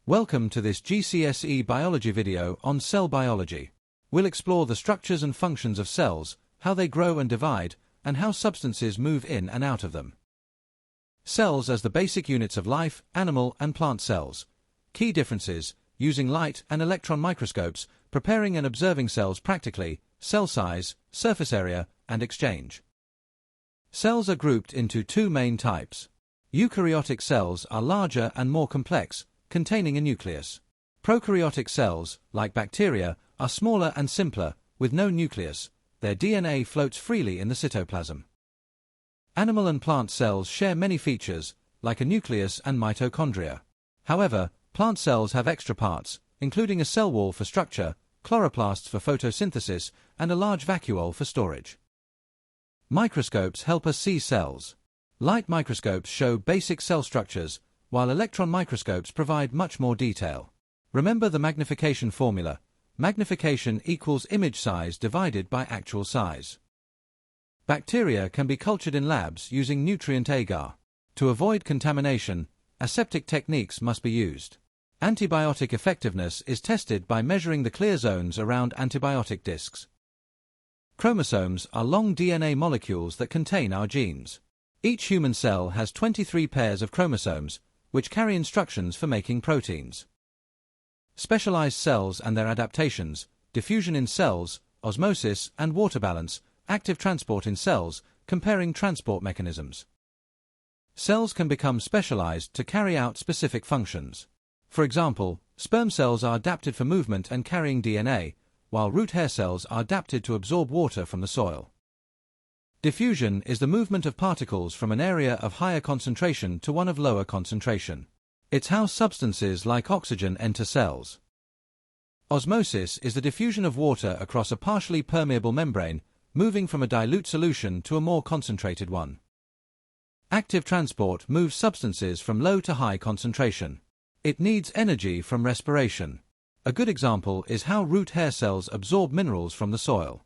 Welcome to this GCSE Biology video on cell biology. We'll explore the structures and functions of cells, how they grow and divide, and how substances move in and out of them. Cells as the basic units of life, animal and plant cells. Key differences: using light and electron microscopes, preparing and observing cells practically, cell size, surface area, and exchange. Cells are grouped into two main types. Eukaryotic cells are larger and more complex, containing a nucleus. Prokaryotic cells, like bacteria, are smaller and simpler, with no nucleus. Their DNA floats freely in the cytoplasm. Animal and plant cells share many features, like a nucleus and mitochondria. However, plant cells have extra parts, including a cell wall for structure, chloroplasts for photosynthesis, and a large vacuole for storage. Microscopes help us see cells. Light microscopes show basic cell structures, while electron microscopes provide much more detail. Remember the magnification formula. Magnification equals image size divided by actual size. Bacteria can be cultured in labs using nutrient agar. To avoid contamination, aseptic techniques must be used. Antibiotic effectiveness is tested by measuring the clear zones around antibiotic discs. Chromosomes are long DNA molecules that contain our genes. Each human cell has 23 pairs of chromosomes, which carry instructions for making proteins. Specialized cells and their adaptations: diffusion in cells, osmosis and water balance, active transport in cells, comparing transport mechanisms. Cells can become specialized to carry out specific functions. For example, sperm cells are adapted for movement and carrying DNA, while root hair cells are adapted to absorb water from the soil. Diffusion is the movement of particles from an area of higher concentration to one of lower concentration. It's how substances like oxygen enter cells. Osmosis is the diffusion of water across a partially permeable membrane, moving from a dilute solution to a more concentrated one. Active transport moves substances from low to high concentration. It needs energy from respiration. A good example is how root hair cells absorb minerals from the soil.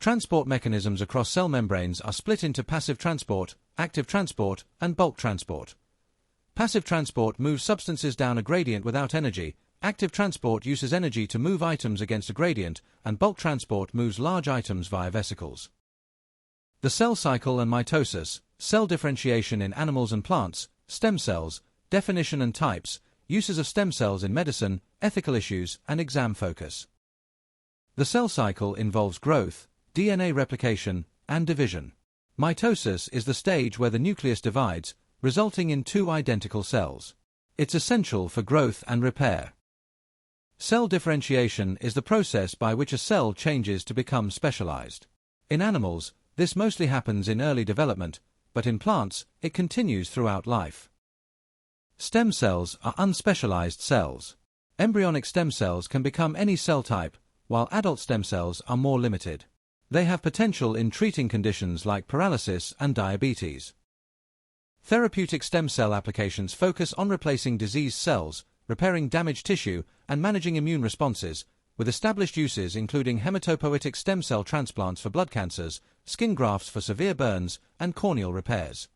Transport mechanisms across cell membranes are split into passive transport, active transport, and bulk transport. Passive transport moves substances down a gradient without energy, active transport uses energy to move items against a gradient, and bulk transport moves large items via vesicles. The cell cycle and mitosis, cell differentiation in animals and plants, stem cells, definition and types, uses of stem cells in medicine, ethical issues, and exam focus. The cell cycle involves growth, DNA replication, and division. Mitosis is the stage where the nucleus divides, resulting in two identical cells. It's essential for growth and repair. Cell differentiation is the process by which a cell changes to become specialized. In animals, this mostly happens in early development, but in plants, it continues throughout life. Stem cells are unspecialized cells. Embryonic stem cells can become any cell type, while adult stem cells are more limited. They have potential in treating conditions like paralysis and diabetes. Therapeutic stem cell applications focus on replacing diseased cells, repairing damaged tissue, and managing immune responses, with established uses including hematopoietic stem cell transplants for blood cancers, skin grafts for severe burns, and corneal repairs.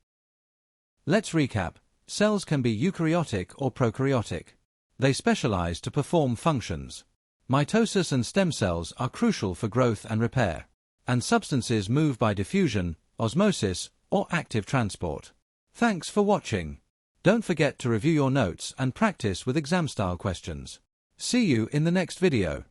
Let's recap. Cells can be eukaryotic or prokaryotic. They specialize to perform functions. Mitosis and stem cells are crucial for growth and repair. And substances move by diffusion, osmosis, or active transport. Thanks for watching. Don't forget to review your notes and practice with exam-style questions. See you in the next video.